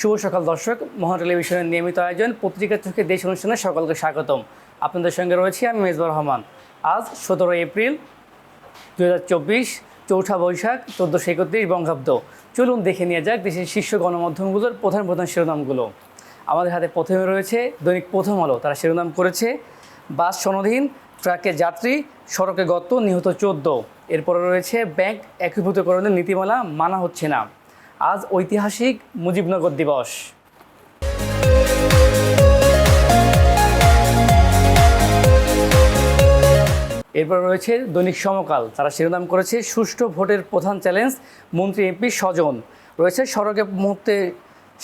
শুভ সকাল দর্শক, মহান টেলিভিশনের নিয়মিত আয়োজন পত্রিকা চোখে দেশ অনুষ্ঠানে সকলকে স্বাগতম। আপনাদের সঙ্গে রয়েছি আমি মেজবাউর রহমান। আজ 17 এপ্রিল 2024, চৌঠা বৈশাখ 1431 বঙ্গাব্দ। চলুন দেখে নিয়ে যাক দেশের শীর্ষ গণমাধ্যমগুলোর প্রধান প্রধান শিরোনামগুলো। আমাদের হাতে প্রথমে রয়েছে দৈনিক প্রথম আলো। তারা শিরোনাম করেছে বাস সনদহীন, ট্রাকে যাত্রী, সড়কে গর্ত, নিহত 14। এরপরে রয়েছে ব্যাংক একীভূতকরণের নীতিমালা মানা হচ্ছে না, আজ ঐতিহাসিক মুজিবনগর দিবস। এরপর রয়েছে দৈনিক সমকাল। তারা শিরোনাম করেছে সুষ্ঠু ভোটের প্রধান চ্যালেঞ্জ, মন্ত্রী এমপি স্বজন। রয়েছে সড়কে মুহূর্তে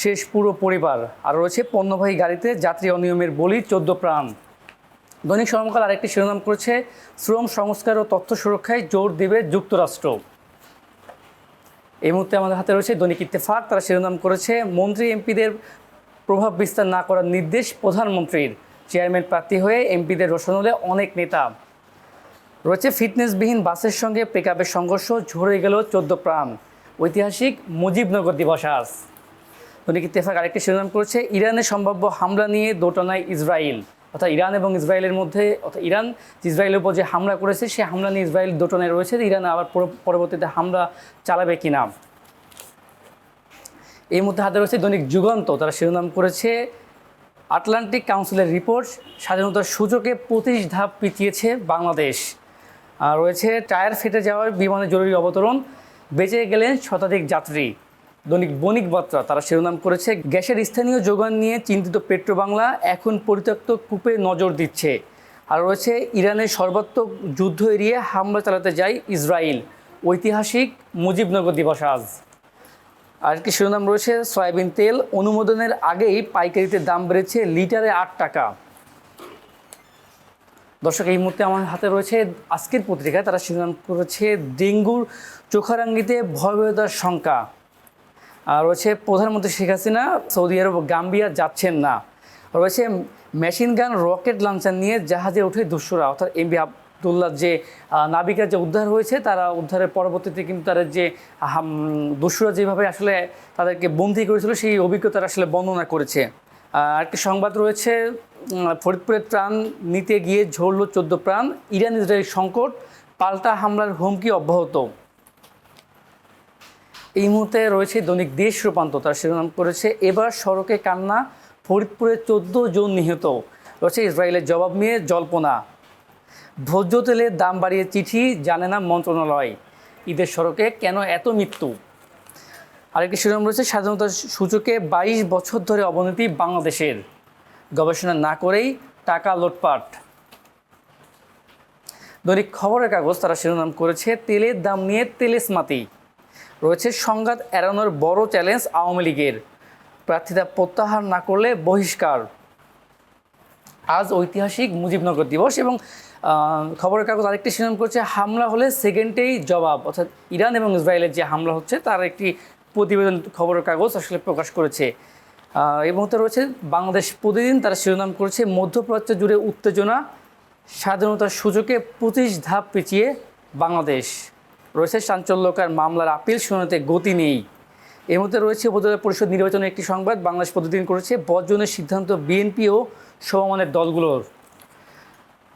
শেষ পুরো পরিবার। আর রয়েছে পণ্যবাহী গাড়িতে যাত্রী অনিয়মের বলি 14 প্রাণ। দৈনিক সমকাল আরেকটি শিরোনাম করেছে শ্রম সংস্কার ও তথ্য সুরক্ষায় জোর দেবে যুক্তরাষ্ট্র। এই মুহূর্তে আমাদের হাতে রয়েছে দৈনিক ইত্তেফাক। তারা শিরোনাম করেছে মন্ত্রী এমপিদের প্রভাব বিস্তার না করার নির্দেশ প্রধানমন্ত্রীর, চেয়ারম্যান প্রার্থী হয়ে এমপিদের রোশনলে অনেক নেতা। রয়েছে ফিটনেসবিহীন বাসের সঙ্গে পিকআপের সংঘর্ষ, ঝরে গেল 14 প্রাণ, ঐতিহাসিক মুজিবনগর দিবস আজ। দৈনিক ইত্তেফাক আরেকটি শিরোনাম করেছে ইরানের সম্ভাব্য হামলা নিয়ে দোটানায় ইসরায়েল। অর্থাৎ ইরান এবং ইসরায়েলের মধ্যে, অর্থাৎ ইরান ইসরায়েলের উপর যে হামলা করেছে সেই হামলা নিয়ে ইসরায়েল দোটানায় রয়েছে, ইরান আবার পরবর্তীতে হামলা চালাবে কিনা। এই মধ্যে হাতে রয়েছে দৈনিক যুগান্ত। তারা শিরোনাম করেছে আটলান্টিক কাউন্সিলের রিপোর্ট, স্বাধীনতার সূচকে 25 ধাপ পিছিয়েছে বাংলাদেশ। আর রয়েছে টায়ার ফেটে যাওয়ার বিমানে জরুরি অবতরণ, বেঁচে গেলেন শতাধিক যাত্রী। দৈনিক বণিক বার্তা। তারা শিরোনাম করেছে গ্যাসের স্থানীয় যোগান নিয়ে চিন্তিত পেট্রোবাংলা, এখন পরিত্যক্ত কূপে নজর দিচ্ছে। আর রয়েছে ইরানের সর্বাত্মক যুদ্ধ এড়িয়ে হামলা চালাতে যায় ইসরায়েল, ঐতিহাসিক মুজিবনগর দিবস আজ। আরেকটি শিরোনাম রয়েছে সয়াবিন তেল অনুমোদনের আগেই পাইকারিতে দাম বেড়েছে লিটারে 8 টাকা। দর্শক, এই মুহূর্তে আমার হাতে রয়েছে আজকের পত্রিকায়। তারা শিরোনাম করেছে ডেঙ্গুর চোখারাঙ্গিতে ভয়াবহতার শঙ্কা। আর রয়েছে প্রধানমন্ত্রী শেখ হাসিনা সৌদি আরব গাম্বিয়া যাচ্ছেন না। রয়েছে মেশিন গান রকেট লঞ্চার নিয়ে জাহাজে ওঠে দুশোরা, অর্থাৎ এমবি আবদুল্লাহ যে নাবিকার যে উদ্ধার হয়েছে, তারা উদ্ধারের পরবর্তীতে কিন্তু তারা যে দুশোরা যেভাবে আসলে তাদেরকে বন্দী করেছিল সেই অভিজ্ঞতার আসলে বর্ণনা করেছে। আরেকটি সংবাদ রয়েছে ফরিদপুরের ত্রাণ নিতে গিয়ে ঝরল 14 প্রাণ, ইরান ইসরায়েল সংকট, পাল্টা হামলার হুমকি অব্যাহত। এই মুহূর্তে রয়েছে দৈনিক দেশ রূপান্তর। তার শিরোনাম করেছে এবার সড়কে কান্না, ফরিদপুরে 14 জন নিহত। রয়েছে ইসরায়েলের জবাব নিয়ে জল্পনা, ভোজ্য তেলের দাম বাড়িয়ে চিঠি জানে না মন্ত্রণালয়, ঈদের সড়কে কেন এত মৃত্যু। আরেকটি শিরোনাম রয়েছে স্বাধীনতার সূচকে 22 বছর ধরে অবনতি বাংলাদেশের, গবেষণা না করেই টাকা লুটপাট। দৈনিক খবরের কাগজ। তারা শিরোনাম করেছে তেলের দাম নিয়ে তেলেসমাতি। রয়েছে সংঘাত এড়ানোর বড় চ্যালেঞ্জ আওয়ামী লীগের, প্রার্থিতা প্রত্যাহার না করলে বহিষ্কার। আজ ঐতিহাসিক মুজিবনগর দিবস। এবং খবরের কাগজ আরেকটি শিরোনাম করেছে হামলা হলে সেকেন্ডেই জবাব, অর্থাৎ ইরান এবং ইসরায়েলের যে হামলা হচ্ছে তার একটি প্রতিবেদন খবরের কাগজ আসলে প্রকাশ করেছে। এই মুহূর্তে রয়েছে বাংলাদেশ প্রতিদিন। তারা শিরোনাম করেছে মধ্যপ্রাচ্য জুড়ে উত্তেজনা, স্বাধীনতার সূচকে 25 ধাপ পিছিয়ে বাংলাদেশ। রয়েছে চাঞ্চল্যকর মামলার আপিল শুনানিতে গতি নেই। এর মধ্যে রয়েছে উপজেলা পরিষদ নির্বাচনের একটি সংবাদ বাংলাদেশ প্রতিদিন করেছে বর্জনের সিদ্ধান্ত বিএনপি ও সমমানের দলগুলোর।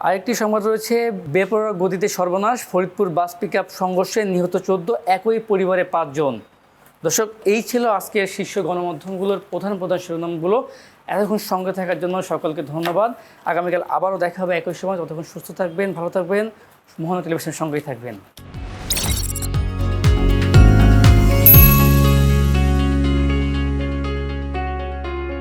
আরেকটি সংবাদ রয়েছে বেপরোয়া গতিতে সর্বনাশ, ফরিদপুর বাস পিকআপ সংঘর্ষে নিহত 14, একই পরিবারে 5 জন। দর্শক, এই ছিল আজকের শীর্ষ গণমাধ্যমগুলোর প্রধান প্রধান শিরোনামগুলো। এতক্ষণ সঙ্গে থাকার জন্য সকলকে ধন্যবাদ। আগামীকাল আবারও দেখা হবে একই সময়। ততক্ষণ সুস্থ থাকবেন, ভালো থাকবেন, মোহনা টেলিভিশনের সঙ্গেই থাকবেন।